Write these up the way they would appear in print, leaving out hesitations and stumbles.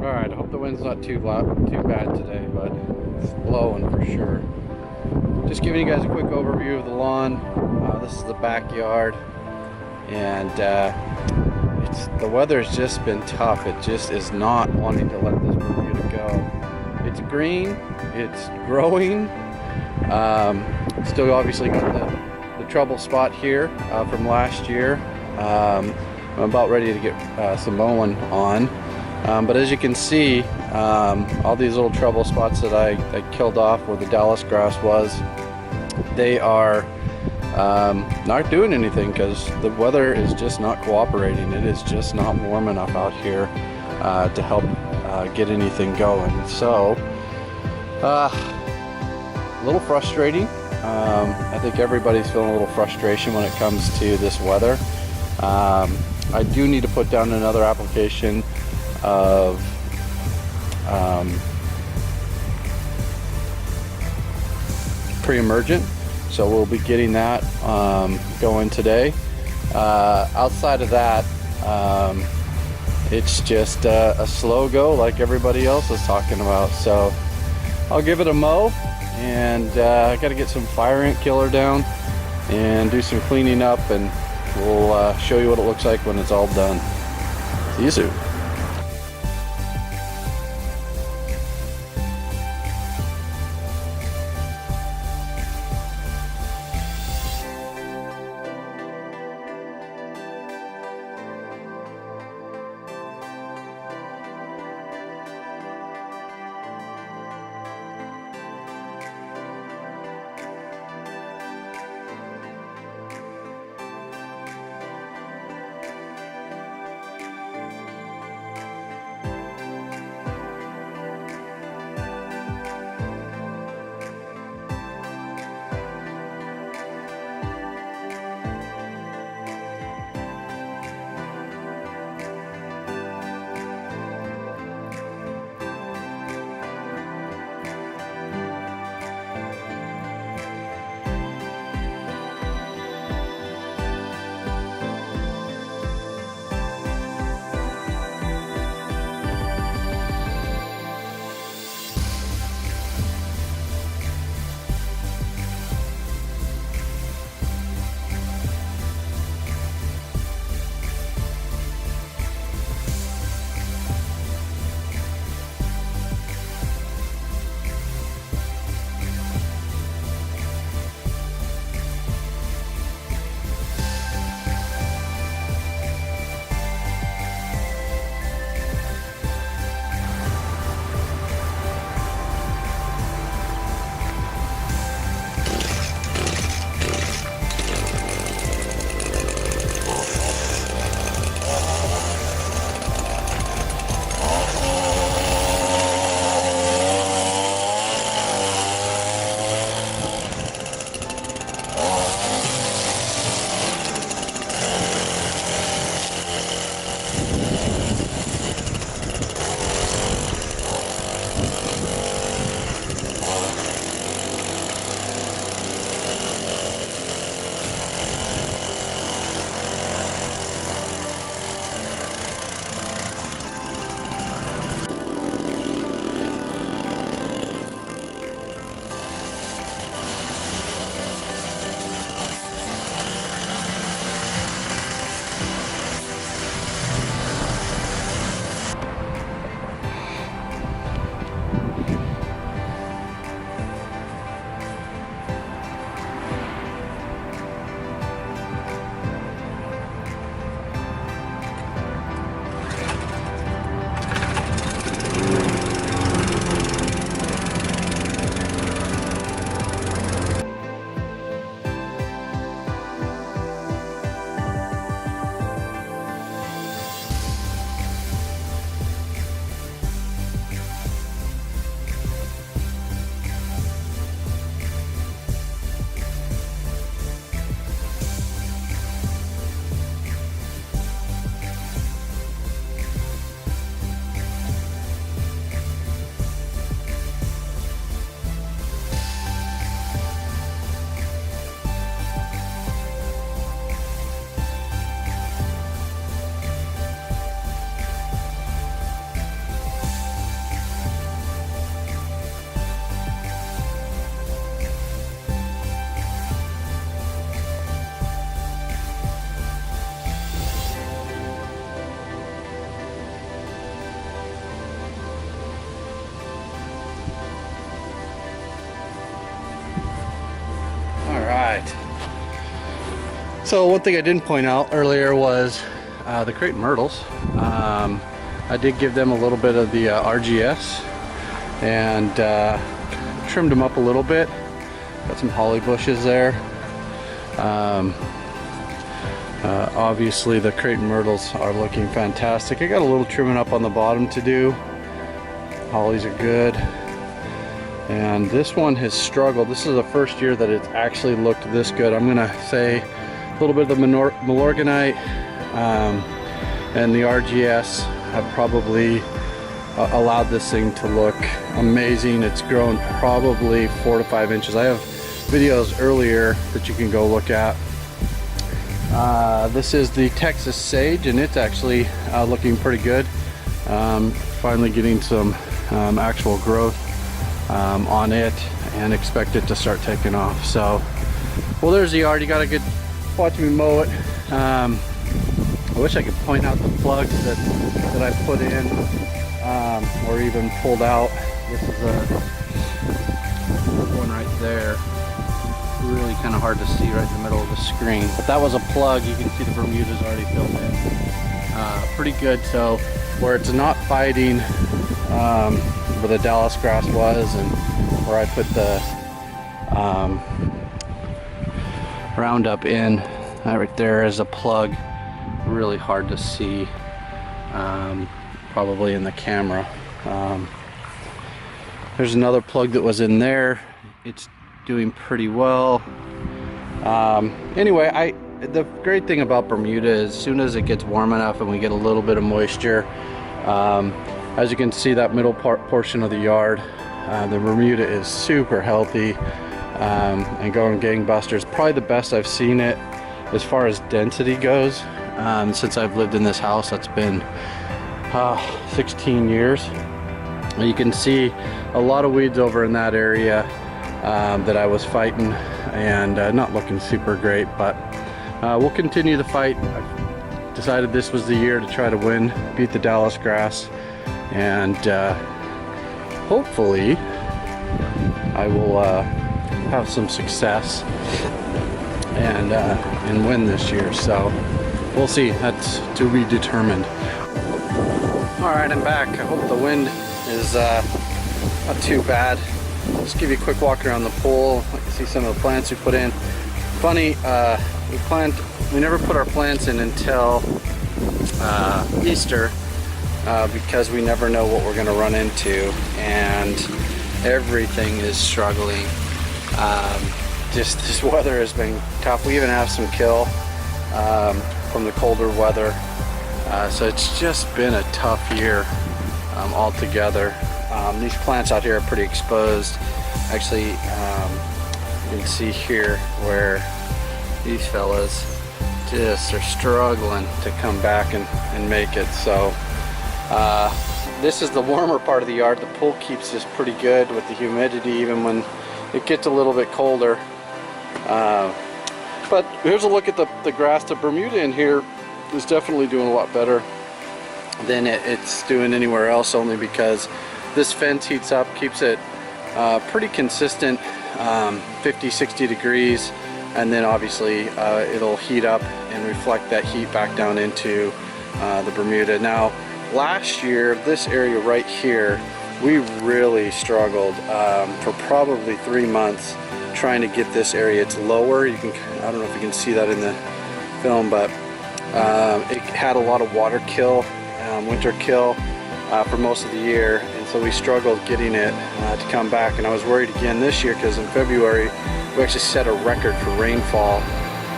Alright, I hope the wind's not too loud, too bad today, but it's blowing for sure. Just giving you guys a quick overview of the lawn. This is the backyard, and the weather's just been tough. It just is not wanting to let this Bermuda go. It's green, it's growing. Still obviously got the trouble spot here from last year. I'm about ready to get some mowing on. But as you can see, all these little trouble spots that I killed off where the Dallas grass was, they are not doing anything because the weather is just not cooperating. It is just not warm enough out here to help get anything going. So, a little frustrating. I think everybody's feeling a little frustration when it comes to this weather. I do need to put down another application of pre-emergent, so we'll be getting that going today. Outside of that, it's just a slow go like everybody else is talking about, so I'll give it a mow, and I got to get some fire ant killer down and do some cleaning up, and we'll show you what it looks like when it's all done. See you soon. right. So one thing I didn't point out earlier was the crepe myrtles. I did give them a little bit of the RGS and trimmed them up a little bit. Got some holly bushes there. Obviously the crepe myrtles are looking fantastic. I got a little trimming up on the bottom to do. Hollies are good. And this one has struggled. This is the first year that it's actually looked this good. I'm gonna say a little bit of the milorganite and the RGS have probably allowed this thing to look amazing. It's grown probably 4 to 5 inches. I have videos earlier that you can go look at. This is the Texas sage, and it's actually looking pretty good. Finally getting some actual growth on it, and expect it to start taking off. So, well, there's the yard. You got a good watch me mow it. I wish I could point out the plugs that I put in or even pulled out. This is a one right there. Really kind of hard to see right in the middle of the screen, but that was a plug. You can see the Bermuda's already filled in pretty good. So where it's not fighting where the Dallas grass was, and where I put the Roundup in, that right there is a plug. Really hard to see probably in the camera. There's another plug that was in there. It's doing pretty well. Anyway, the great thing about Bermuda is as soon as it gets warm enough and we get a little bit of moisture, as you can see, that middle portion of the yard, the Bermuda is super healthy and going gangbusters. Probably the best I've seen it as far as density goes since I've lived in this house. That's been 16 years. You can see a lot of weeds over in that area that I was fighting and not looking super great, but we'll continue the fight. I've decided this was the year to try to win, beat the Dallas grass, and hopefully I will have some success and win this year. So we'll see. That's to be determined. All right, I'm back. I hope the wind is not too bad. Just give you a quick walk around the pool. You can see some of the plants we put in. Funny, we never put our plants in until Easter because we never know what we're going to run into, and everything is struggling. Just this weather has been tough. We even have some kill from the colder weather, so it's just been a tough year altogether. These plants out here are pretty exposed. Actually, you can see here where these fellas just are struggling to come back and make it. So this is the warmer part of the yard. The pool keeps this pretty good with the humidity even when it gets a little bit colder. But here's a look at the grass. The Bermuda in here is definitely doing a lot better than it's doing anywhere else, only because this fence heats up, keeps it pretty consistent, 50-60 degrees, and then obviously it'll heat up and reflect that heat back down into the Bermuda. Now last year, this area right here, we really struggled for probably 3 months trying to get this area. It's lower. You can, I don't know if you can see that in the film, but it had a lot of water kill, winter kill for most of the year, and so we struggled getting it to come back. And I was worried again this year because in February we actually set a record for rainfall,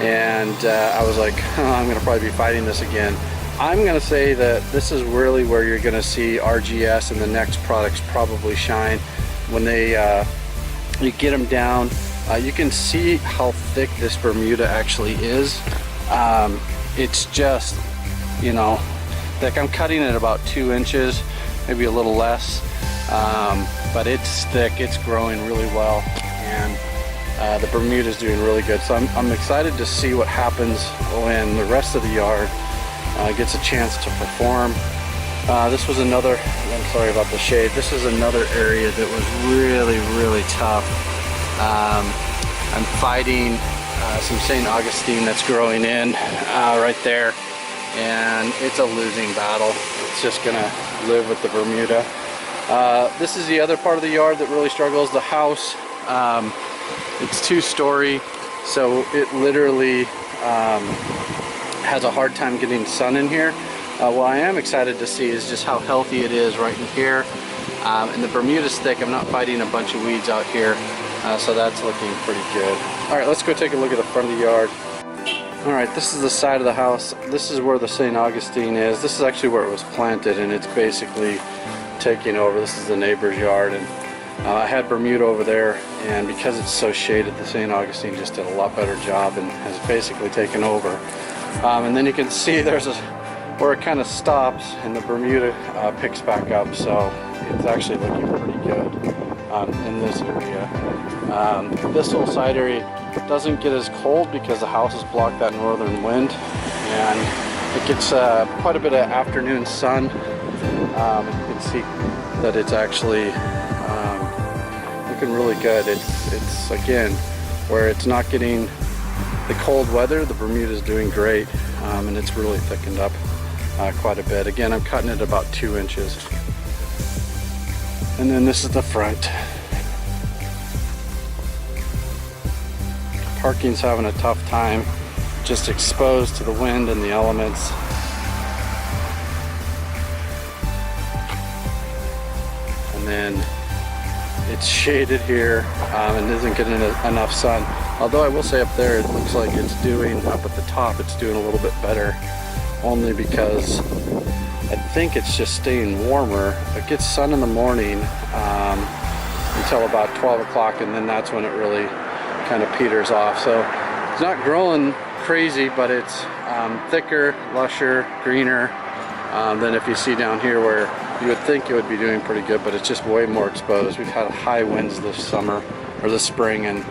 and I was like, I'm gonna probably be fighting this again. I'm gonna say that this is really where you're gonna see RGS and the N-Ext products probably shine. When they you get them down, you can see how thick this Bermuda actually is. It's just, you know, like I'm cutting it about 2 inches, maybe a little less, but it's thick, it's growing really well, and the Bermuda is doing really good. So I'm excited to see what happens when the rest of the yard gets a chance to perform. This was another, I'm sorry about the shade, this is another area that was really, really tough. I'm fighting some St. Augustine that's growing in right there, and it's a losing battle. It's just gonna live with the Bermuda. This is the other part of the yard that really struggles. The house, it's 2-story, so it literally has a hard time getting sun in here. What I am excited to see is just how healthy it is right in here. And the Bermuda's thick. I'm not fighting a bunch of weeds out here, so that's looking pretty good. All right, let's go take a look at the front of the yard. All right, this is the side of the house. This is where the St. Augustine is. This is actually where it was planted, and it's basically taking over. This is the neighbor's yard, and I had Bermuda over there, and because it's so shaded, the St. Augustine just did a lot better job and has basically taken over. And then you can see there's where it kind of stops, and the Bermuda picks back up, so it's actually looking pretty good in this area. This little side area doesn't get as cold because the houses block that northern wind, and it gets quite a bit of afternoon sun. You can see that it's actually looking really good. It's again, where it's not getting the cold weather, the Bermuda is doing great, and it's really thickened up quite a bit. Again, I'm cutting it about 2 inches. And then this is the front. Parking's having a tough time, just exposed to the wind and the elements. And then it's shaded here and isn't getting enough sun. Although I will say up there, it looks like it's doing, up at the top, it's doing a little bit better, only because I think it's just staying warmer. It gets sun in the morning until about 12 o'clock, and then that's when it really kind of peters off. So it's not growing crazy, but it's thicker, lusher, greener than if you see down here, where you would think it would be doing pretty good, but it's just way more exposed. We've had high winds this summer, or this spring, and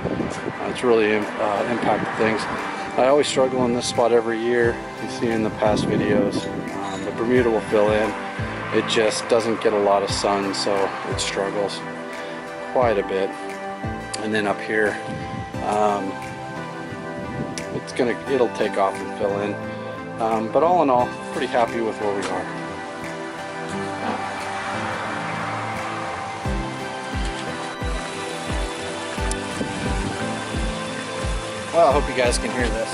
it's really impacted things. I always struggle in this spot every year. You've seen in the past videos. The Bermuda will fill in. It just doesn't get a lot of sun, so it struggles quite a bit. And then up here, it'll take off and fill in. But all in all, pretty happy with where we are. Well, I hope you guys can hear this.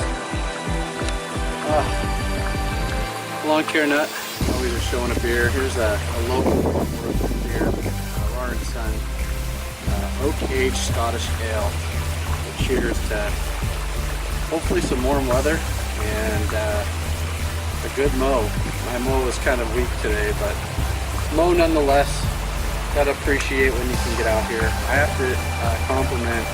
Lawn care nut. Always are showing a beer. Here's a local beer, Lawrence Son Oak Aged Scottish Ale. So cheers to hopefully some warm weather and a good mow. My mow was kind of weak today, but mow nonetheless. Gotta appreciate when you can get out here. I have to compliment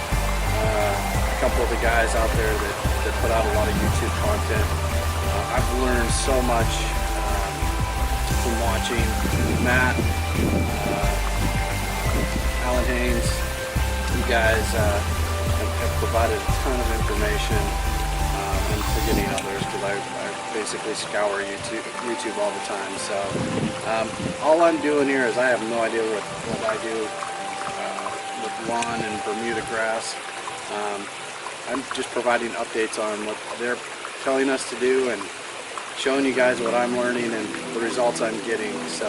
a couple of the guys out there that put out a lot of YouTube content. I've learned so much from watching Matt, Alan Haynes. You guys have provided a ton of information. I'm forgetting others because I basically scour YouTube all the time. So all I'm doing here is I have no idea what I do with lawn and Bermuda grass. I'm just providing updates on what they're telling us to do and showing you guys what I'm learning and the results I'm getting. So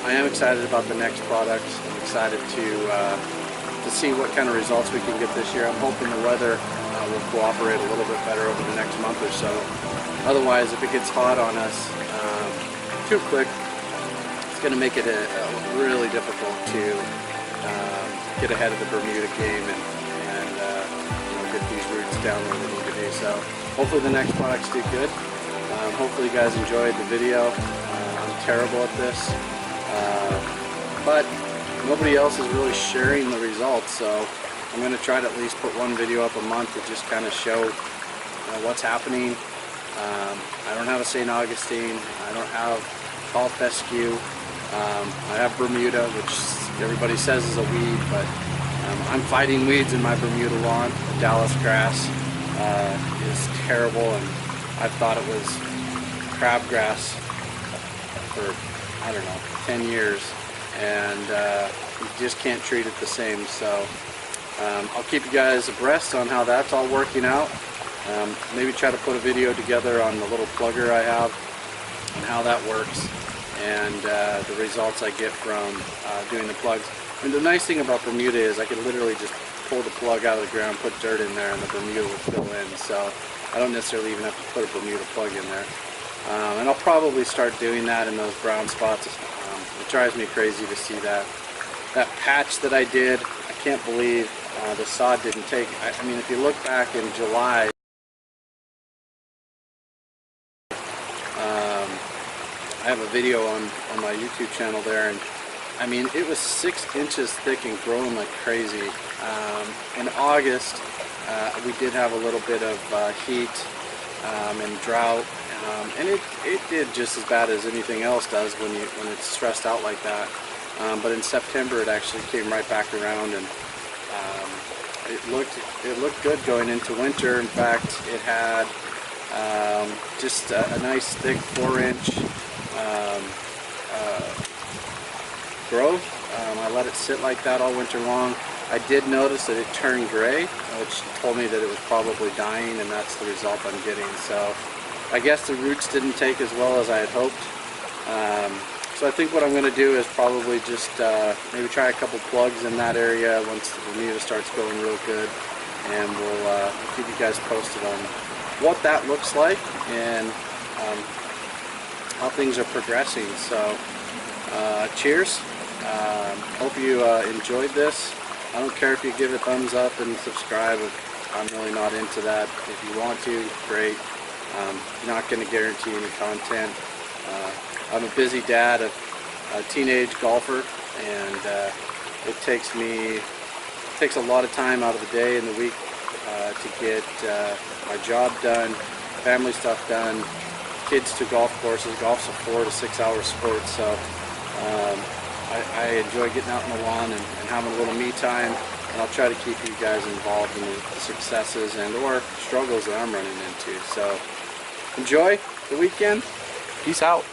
I am excited about the next products. I'm excited to see what kind of results we can get this year. I'm hoping the weather will cooperate a little bit better over the next month or so. Otherwise, if it gets hot on us too quick, it's going to make it really difficult to get ahead of the Bermuda game and get these roots down where they need to be. So hopefully the next products do good. Hopefully you guys enjoyed the video. I'm terrible at this, but nobody else is really sharing the results, so I'm going to try to at least put one video up a month to just kind of show what's happening. I don't have a St. Augustine. I don't have tall fescue. I have Bermuda, which everybody says is a weed, but I'm fighting weeds in my Bermuda lawn. The Dallas grass is terrible, and I've thought it was crabgrass for, I don't know, 10 years, and you just can't treat it the same. So I'll keep you guys abreast on how that's all working out. Maybe try to put a video together on the little plugger I have and how that works, and the results I get from doing the plugs. And the nice thing about Bermuda is I can literally just pull the plug out of the ground, put dirt in there, and the Bermuda will fill in. So I don't necessarily even have to put a Bermuda plug in there. And I'll probably start doing that in those brown spots. It drives me crazy to see that patch that I did. I can't believe the sod didn't take. I mean, if you look back in July, I have a video on my YouTube channel there, and I mean, it was 6 inches thick and growing like crazy. In August, we did have a little bit of heat and drought, and it did just as bad as anything else does when it's stressed out like that. But in September, it actually came right back around, and it looked good going into winter. In fact, it had just a nice thick 4-inch growth. I let it sit like that all winter long. I did notice that it turned gray, which told me that it was probably dying, and that's the result I'm getting. So I guess the roots didn't take as well as I had hoped. So I think what I'm going to do is probably just maybe try a couple plugs in that area once the Bermuda starts going real good, and we'll keep you guys posted on what that looks like and how things are progressing. So cheers. Hope you enjoyed this. I don't care if you give a thumbs up and subscribe. I'm really not into that. If you want to, great. Not going to guarantee any content. I'm a busy dad of a teenage golfer, and it takes a lot of time out of the day and the week to get my job done, family stuff done, kids to golf courses. Golf's a 4 to 6 hour sport, so I enjoy getting out on the lawn and having a little me time, and I'll try to keep you guys involved in the successes and or struggles that I'm running into. So enjoy the weekend. Peace out.